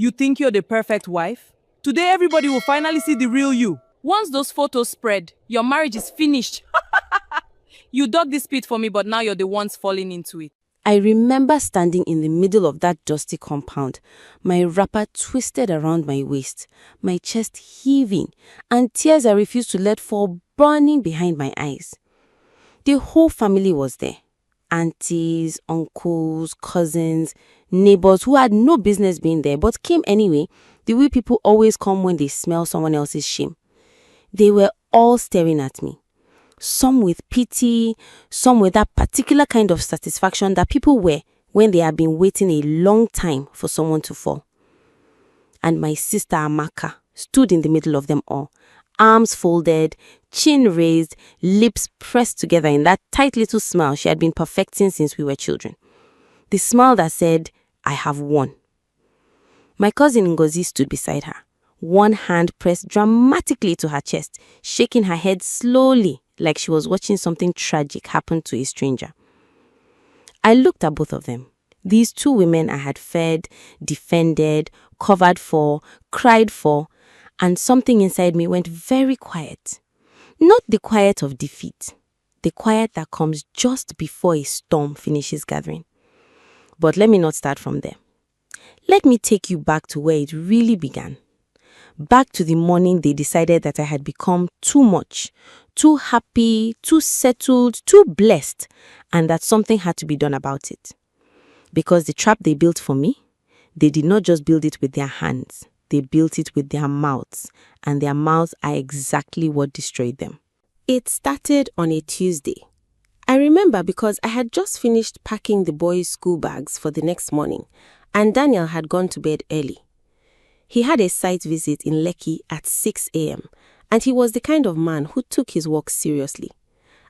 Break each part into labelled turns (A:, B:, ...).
A: You think you're the perfect wife? Today everybody will finally see the real you. Once those photos spread, your marriage is finished. You dug this pit for me, but now you're the ones falling into it.
B: I remember standing in the middle of that dusty compound, my wrapper twisted around my waist, my chest heaving, and tears I refused to let fall burning behind my eyes. The whole family was there. Aunties, uncles, cousins, neighbors who had no business being there but came anyway, the way people always come when they smell someone else's shame. They were all staring at me. Some with pity, some with that particular kind of satisfaction that people wear when they have been waiting a long time for someone to fall. And my sister Amaka stood in the middle of them all, arms folded, chin raised, lips pressed together in that tight little smile she had been perfecting since we were children. The smile that said, "I have won." My cousin Ngozi stood beside her, one hand pressed dramatically to her chest, shaking her head slowly like she was watching something tragic happen to a stranger. I looked at both of them. These two women I had fed, defended, covered for, cried for, and something inside me went very quiet. Not the quiet of defeat, the quiet that comes just before a storm finishes gathering. But let me not start from there. Let me take you back to where it really began. Back to the morning they decided that I had become too much, too happy, too settled, too blessed, and that something had to be done about it. Because the trap they built for me, they did not just build it with their hands, they built it with their mouths, and their mouths are exactly what destroyed them. It started on a Tuesday. I remember because I had just finished packing the boys' school bags for the next morning, and Daniel had gone to bed early. He had a site visit in Lekki at 6 a.m., and he was the kind of man who took his work seriously.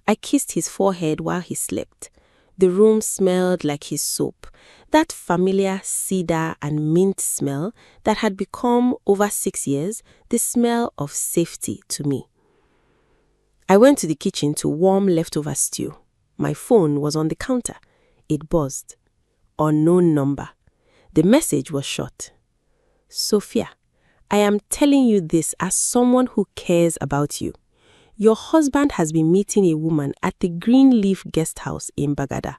B: I kissed his forehead while he slept. The room smelled like his soap, that familiar cedar and mint smell that had become, over 6 years, the smell of safety to me. I went to the kitchen to warm leftover stew. My phone was on the counter. It buzzed. Unknown number. The message was short. "Sophia, I am telling you this as someone who cares about you. Your husband has been meeting a woman at the Green Leaf Guest House in Bagada.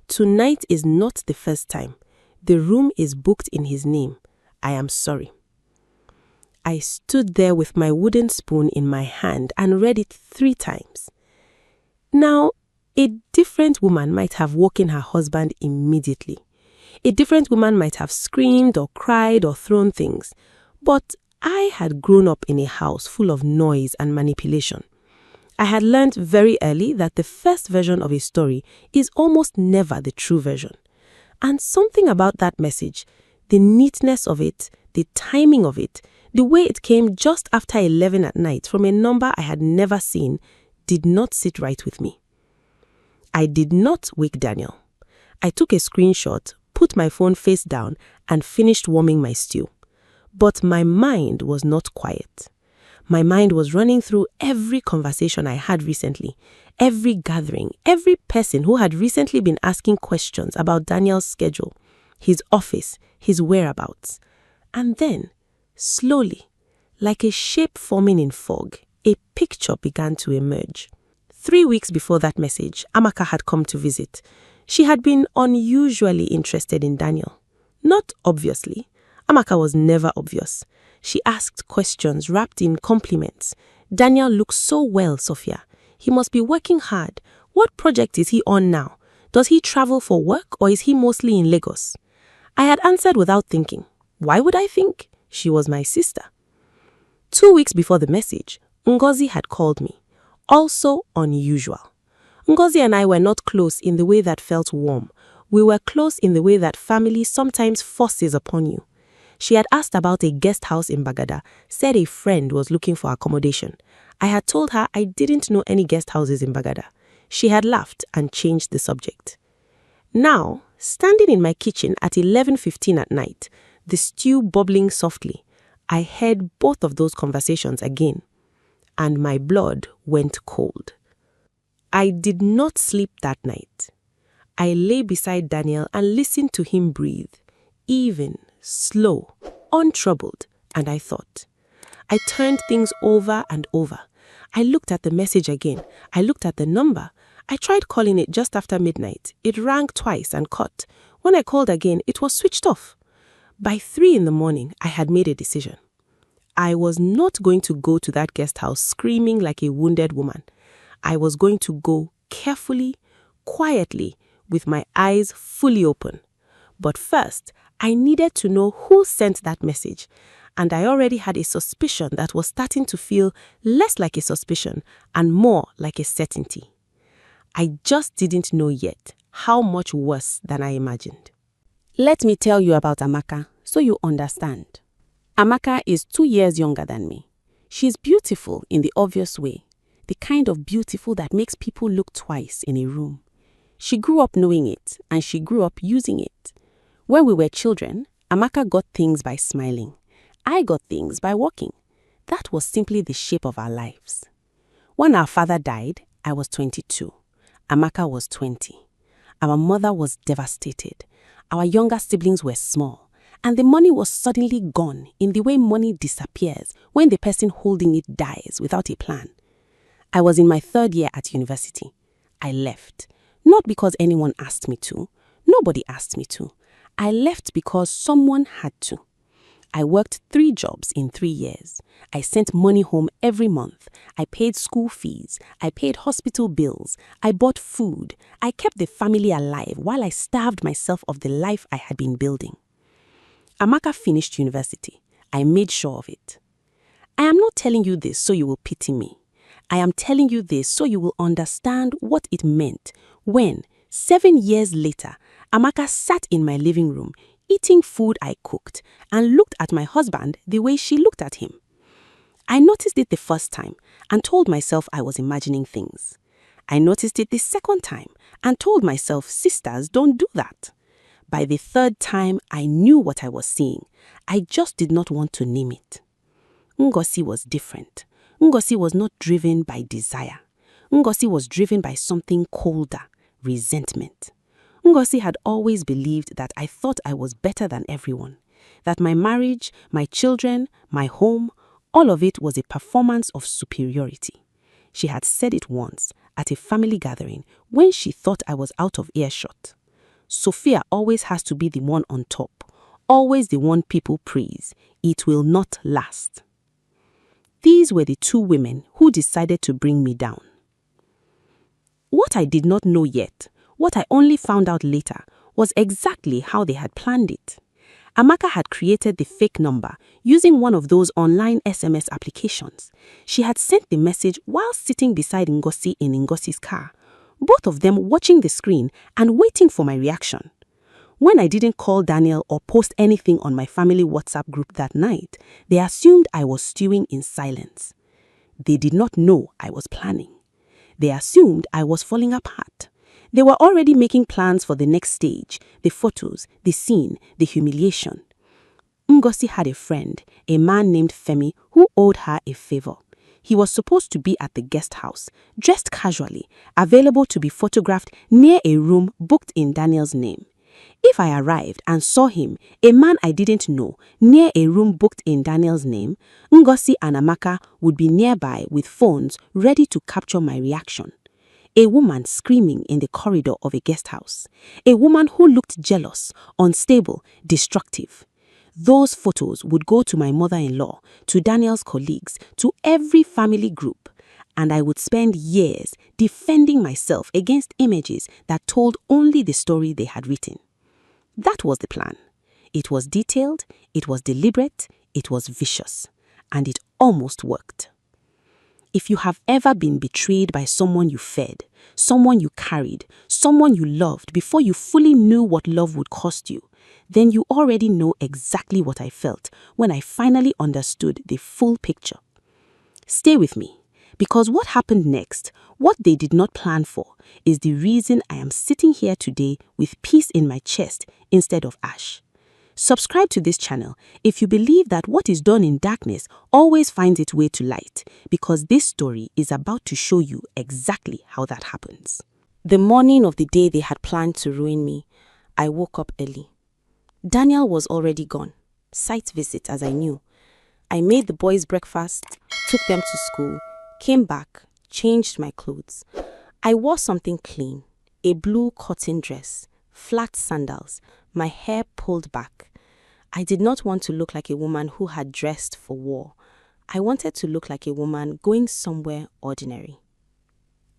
B: Tonight is not the first time. The room is booked in his name. I am sorry." I stood there with my wooden spoon in my hand and read it 3 times. Now, a different woman might have woken her husband immediately. A different woman might have screamed or cried or thrown things. But I had grown up in a house full of noise and manipulation. I had learned very early that the first version of a story is almost never the true version. And something about that message, the neatness of it, the timing of it, the way it came just after 11 at night from a number I had never seen, did not sit right with me. I did not wake Daniel. I took a screenshot, put my phone face down, and finished warming my stew. But my mind was not quiet. My mind was running through every conversation I had recently, every gathering, every person who had recently been asking questions about Daniel's schedule, his office, his whereabouts. And then, slowly, like a shape forming in fog, a picture began to emerge. 3 weeks before that message, Amaka had come to visit. She had been unusually interested in Daniel. Not obviously. Amaka was never obvious. She asked questions wrapped in compliments. "Daniel looks so well, Sophia. He must be working hard. What project is he on now? Does he travel for work or is he mostly in Lagos?" I had answered without thinking. Why would I think? She was my sister. 2 weeks before the message, Ngozi had called me. Also unusual. Ngozi and I were not close in the way that felt warm. We were close in the way that family sometimes forces upon you. She had asked about a guest house in Bagada, said a friend was looking for accommodation. I had told her I didn't know any guest houses in Bagada. She had laughed and changed the subject. Now, standing in my kitchen at 11:15 at night, the stew bubbling softly, I heard both of those conversations again, and my blood went cold. I did not sleep that night. I lay beside Daniel and listened to him breathe, even, slow, untroubled, and I thought. I turned things over and over. I looked at the message again. I looked at the number. I tried calling it just after midnight. It rang twice and cut. When I called again, it was switched off. By 3 in the morning, I had made a decision. I was not going to go to that guest house screaming like a wounded woman. I was going to go carefully, quietly, with my eyes fully open. But first, I needed to know who sent that message, and I already had a suspicion that was starting to feel less like a suspicion and more like a certainty. I just didn't know yet how much worse than I imagined. Let me tell you about Amaka so you understand. Amaka is 2 years younger than me. She's beautiful in the obvious way, the kind of beautiful that makes people look twice in a room. She grew up knowing it, and she grew up using it. When we were children, Amaka got things by smiling. I got things by walking. That was simply the shape of our lives. When our father died, I was 22. Amaka was 20. Our mother was devastated. Our younger siblings were small, and the money was suddenly gone in the way money disappears when the person holding it dies without a plan. I was in my 3rd year at university. I left, not because anyone asked me to. Nobody asked me to. I left because someone had to. I worked 3 jobs in 3 years. I sent money home every month. I paid school fees. I paid hospital bills. I bought food. I kept the family alive while I starved myself of the life I had been building. Amaka finished university. I made sure of it. I am not telling you this so you will pity me. I am telling you this so you will understand what it meant when, 7 years later, Amaka sat in my living room eating food I cooked and looked at my husband the way she looked at him. I noticed it the first time and told myself I was imagining things. I noticed it the second time and told myself sisters don't do that. By the 3rd time, I knew what I was seeing. I just did not want to name it. Ngozi was different. Ngozi was not driven by desire. Ngozi was driven by something colder, resentment. Ngozi had always believed that I thought I was better than everyone, that my marriage, my children, my home, all of it was a performance of superiority. She had said it once at a family gathering when she thought I was out of earshot. Sophia always has to be the one on top, always the one people praise. It will not last. These were the 2 women who decided to bring me down. What I did not know yet, what I only found out later, was exactly how they had planned it. Amaka had created the fake number using one of those online SMS applications. She had sent the message while sitting beside Ngozi in Ngozi's car, both of them watching the screen and waiting for my reaction. When I didn't call Daniel or post anything on my family WhatsApp group that night, they assumed I was stewing in silence. They did not know I was planning. They assumed I was falling apart. They were already making plans for the next stage, the photos, the scene, the humiliation. Ngozi had a friend, a man named Femi, who owed her a favor. He was supposed to be at the guest house, dressed casually, available to be photographed near a room booked in Daniel's name. If I arrived and saw him, a man I didn't know, near a room booked in Daniel's name, Ngozi and Amaka would be nearby with phones ready to capture my reaction. A woman screaming in the corridor of a guest house. A woman who looked jealous, unstable, destructive. Those photos would go to my mother-in-law, to Daniel's colleagues, to every family group. And I would spend years defending myself against images that told only the story they had written. That was the plan. It was detailed, it was deliberate, it was vicious. And it almost worked. If you have ever been betrayed by someone you fed, someone you carried, someone you loved before you fully knew what love would cost you, then you already know exactly what I felt when I finally understood the full picture. Stay with me, because what happened next, what they did not plan for, is the reason I am sitting here today with peace in my chest instead of ash. Subscribe to this channel if you believe that what is done in darkness always finds its way to light, because this story is about to show you exactly how that happens. The morning of the day they had planned to ruin me, I woke up early. Daniel was already gone. Site visit, as I knew. I made the boys breakfast, took them to school, came back, changed my clothes. I wore something clean, a blue cotton dress, flat sandals, my hair pulled back. I did not want to look like a woman who had dressed for war. I wanted to look like a woman going somewhere ordinary.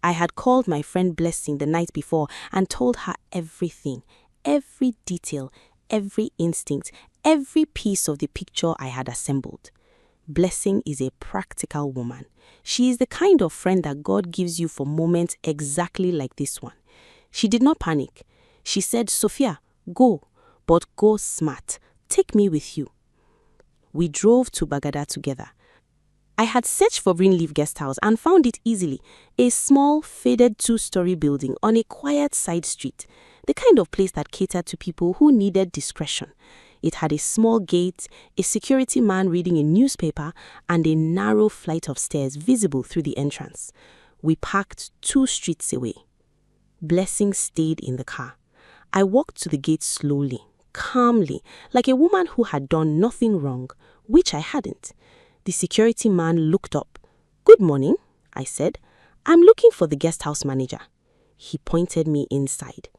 B: I had called my friend Blessing the night before and told her everything, every detail, every instinct, every piece of the picture I had assembled. Blessing is a practical woman. She is the kind of friend that God gives you for moments exactly like this one. She did not panic. She said, "Sophia, go, but go smart. Take me with you." We drove to Bagada together. I had searched for Greenleaf Guest House and found it easily, a small, faded 2-story building on a quiet side street, the kind of place that catered to people who needed discretion. It had a small gate, a security man reading a newspaper, and a narrow flight of stairs visible through the entrance. We parked 2 streets away. Blessing stayed in the car. I walked to the gate slowly, calmly, like a woman who had done nothing wrong, which I hadn't. The security man looked up. "Good morning," I said. "I'm looking for the guest house manager." He pointed me inside.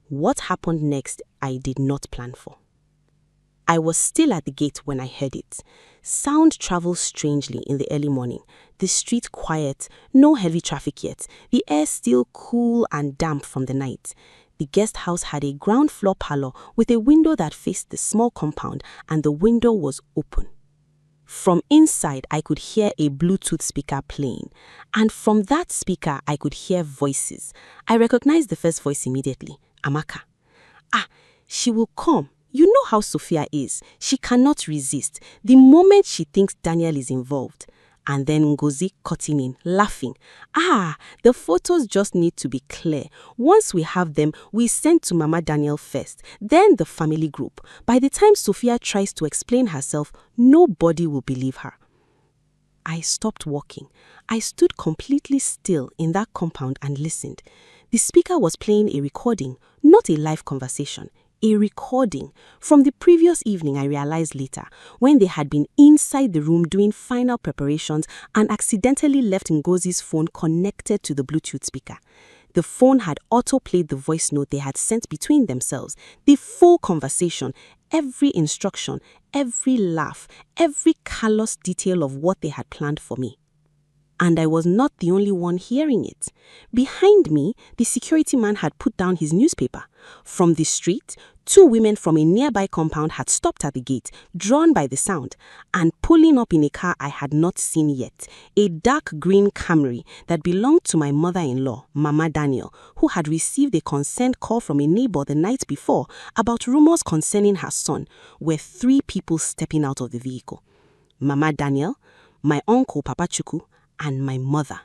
B: What happened next, I did not plan for. I was still at the gate when I heard it. Sound travels strangely in the early morning. The street quiet, no heavy traffic yet. The air still cool and damp from the night. The guest house had a ground floor parlor with a window that faced the small compound, and the window was open. From inside, I could hear a Bluetooth speaker playing, and from that speaker, I could hear voices. I recognized the first voice immediately, Amaka. She will come. You know how Sophia is. She cannot resist. The moment she thinks Daniel is involved. And then Ngozi cutting in, laughing. The photos just need to be clear. Once we have them, we send to Mama Daniel first, then the family group. By the time Sophia tries to explain herself, nobody will believe her. I stopped walking. I stood completely still in that compound and listened. The speaker was playing a recording, not a live conversation. A recording from the previous evening, I realized later, when they had been inside the room doing final preparations and accidentally left Ngozi's phone connected to the Bluetooth speaker. The phone had auto-played the voice note they had sent between themselves, the full conversation, every instruction, every laugh, every callous detail of what they had planned for me. And I was not the only one hearing it. Behind me, the security man had put down his newspaper. From the street, 2 women from a nearby compound had stopped at the gate, drawn by the sound, and pulling up in a car I had not seen yet, a dark green Camry that belonged to my mother-in-law, Mama Daniel, who had received a concerned call from a neighbor the night before about rumors concerning her son, were 3 people stepping out of the vehicle. Mama Daniel, my uncle Papa Chuku, and my mother.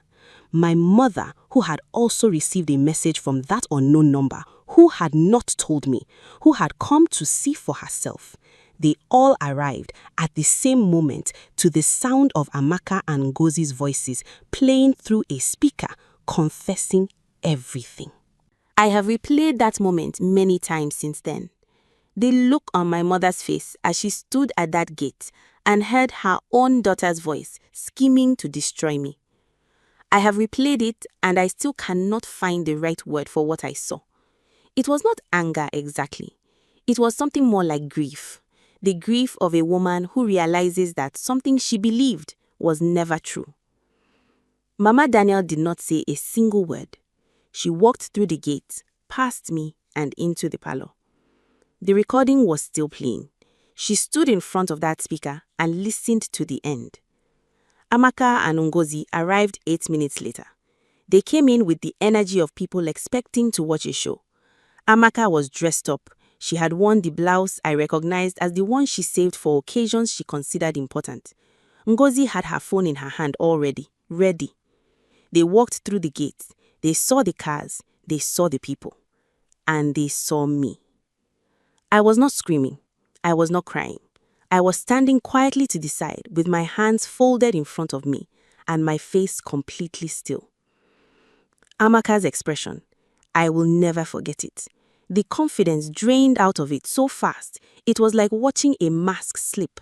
B: My mother, who had also received a message from that unknown number, who had not told me, who had come to see for herself. They all arrived at the same moment to the sound of Amaka and Ngozi's voices playing through a speaker, confessing everything. I have replayed that moment many times since then. The look on my mother's face as she stood at that gate and heard her own daughter's voice scheming to destroy me. I have replayed it and I still cannot find the right word for what I saw. It was not anger exactly. It was something more like grief. The grief of a woman who realizes that something she believed was never true. Mama Daniel did not say a single word. She walked through the gate, past me, and into the parlor. The recording was still playing. She stood in front of that speaker and listened to the end. Amaka and Ngozi arrived 8 minutes later. They came in with the energy of people expecting to watch a show. Amaka was dressed up. She had worn the blouse I recognized as the one she saved for occasions she considered important. Ngozi had her phone in her hand already, ready. They walked through the gate. They saw the cars. They saw the people. And they saw me. I was not screaming. I was not crying. I was standing quietly to the side with my hands folded in front of me and my face completely still. Amaka's expression, I will never forget it. The confidence drained out of it so fast, it was like watching a mask slip.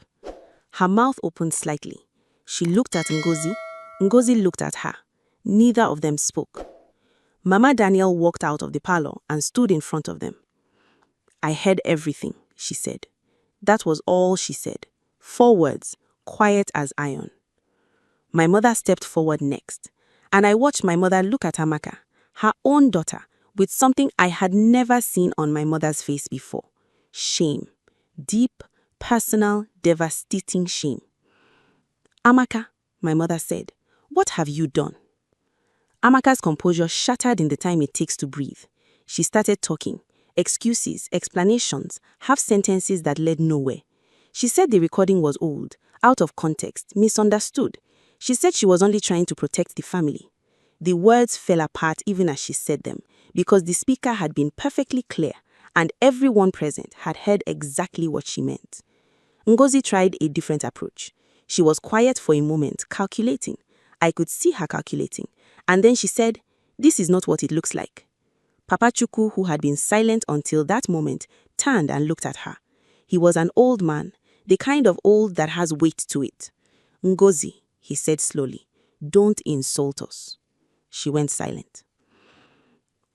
B: Her mouth opened slightly. She looked at Ngozi. Ngozi looked at her. Neither of them spoke. Mama Daniel walked out of the parlor and stood in front of them. "I heard everything," she said. That was all she said. 4 words, quiet as iron. My mother stepped forward next, and I watched my mother look at Amaka, her own daughter, with something I had never seen on my mother's face before. Shame. Deep, personal, devastating shame. "Amaka," my mother said, "what have you done?" Amaka's composure shattered in the time it takes to breathe. She started talking. Excuses, explanations, half sentences that led nowhere. She said the recording was old, out of context, misunderstood. She said she was only trying to protect the family. The words fell apart even as she said them, because the speaker had been perfectly clear, and everyone present had heard exactly what she meant. Ngozi tried a different approach. She was quiet for a moment, calculating. I could see her calculating. And then she said, "This is not what it looks like." Papa Chukwu, who had been silent until that moment, turned and looked at her. He was an old man, the kind of old that has weight to it. "Ngozi," he said slowly, "don't insult us." She went silent.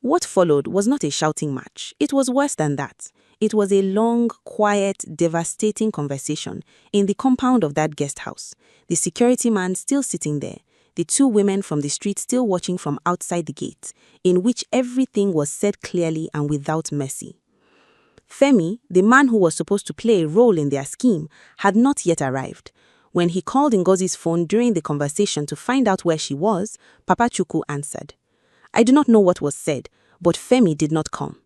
B: What followed was not a shouting match. It was worse than that. It was a long, quiet, devastating conversation in the compound of that guest house. The security man still sitting there, the 2 women from the street still watching from outside the gate, in which everything was said clearly and without mercy. Femi, the man who was supposed to play a role in their scheme, had not yet arrived. When he called Ngozi's phone during the conversation to find out where she was, Papa Chukwu answered. I do not know what was said, but Femi did not come.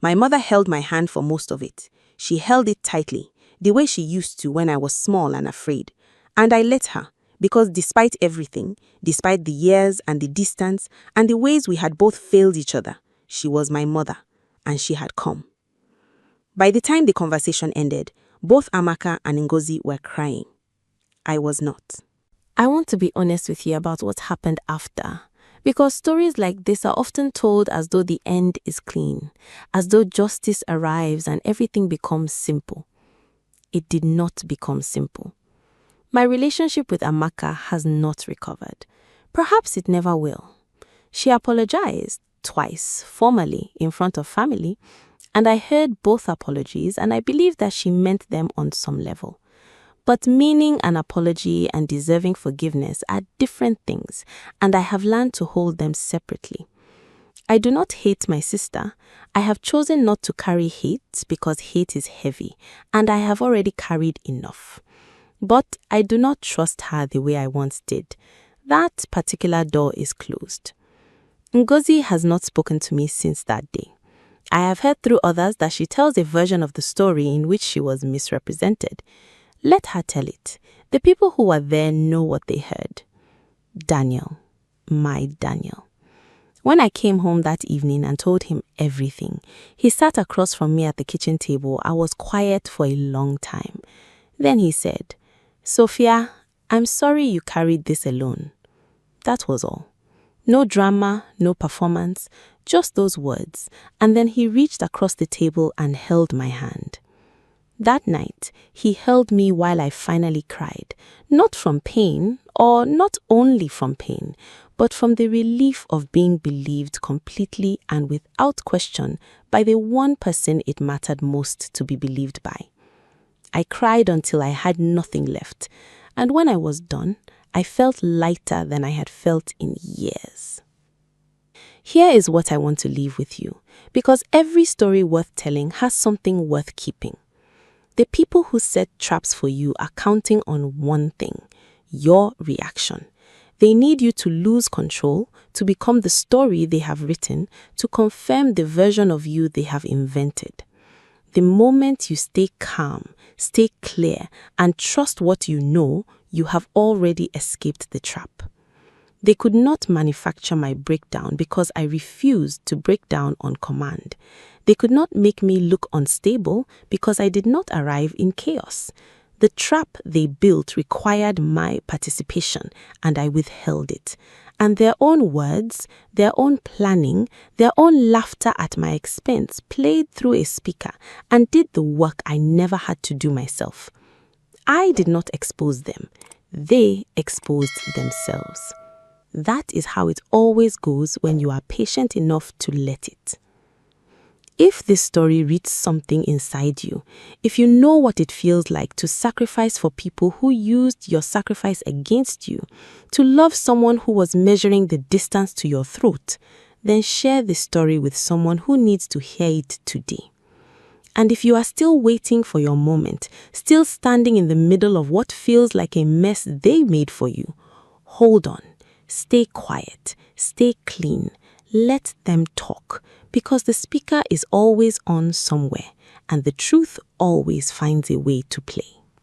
B: My mother held my hand for most of it. She held it tightly, the way she used to when I was small and afraid. And I let her, because despite everything, despite the years and the distance and the ways we had both failed each other, she was my mother, and she had come. By the time the conversation ended, both Amaka and Ngozi were crying. I was not.
C: I want to be honest with you about what happened after, because stories like this are often told as though the end is clean, as though justice arrives and everything becomes simple. It did not become simple. My relationship with Amaka has not recovered. Perhaps it never will. She apologized twice, formally, in front of family, and I heard both apologies, and I believe that she meant them on some level. But meaning an apology and deserving forgiveness are different things, and I have learned to hold them separately. I do not hate my sister. I have chosen not to carry hate because hate is heavy, and I have already carried enough. But I do not trust her the way I once did. That particular door is closed. Ngozi has not spoken to me since that day. I have heard through others that she tells a version of the story in which she was misrepresented. Let her tell it. The people who were there know what they heard. Daniel, my Daniel. When I came home that evening and told him everything, he sat across from me at the kitchen table. I was quiet for a long time. Then he said, "Sophia, I'm sorry you carried this alone." That was all. No drama, no performance, just those words. And then he reached across the table and held my hand. That night, he held me while I finally cried, not from pain, or not only from pain, but from the relief of being believed completely and without question by the one person it mattered most to be believed by. I cried until I had nothing left, and when I was done, I felt lighter than I had felt in years. Here is what I want to leave with you, because every story worth telling has something worth keeping. The people who set traps for you are counting on one thing: your reaction. They need you to lose control, to become the story they have written, to confirm the version of you they have invented. The moment you stay calm, stay clear, and trust what you know, you have already escaped the trap. They could not manufacture my breakdown because I refused to break down on command. They could not make me look unstable because I did not arrive in chaos. The trap they built required my participation, and I withheld it. And their own words, their own planning, their own laughter at my expense played through a speaker and did the work I never had to do myself. I did not expose them. They exposed themselves. That is how it always goes when you are patient enough to let it. If this story reads something inside you, if you know what it feels like to sacrifice for people who used your sacrifice against you, to love someone who was measuring the distance to your throat, then share this story with someone who needs to hear it today. And if you are still waiting for your moment, still standing in the middle of what feels like a mess they made for you, hold on, stay quiet, stay clean, let them talk, because the speaker is always on somewhere, and the truth always finds a way to play.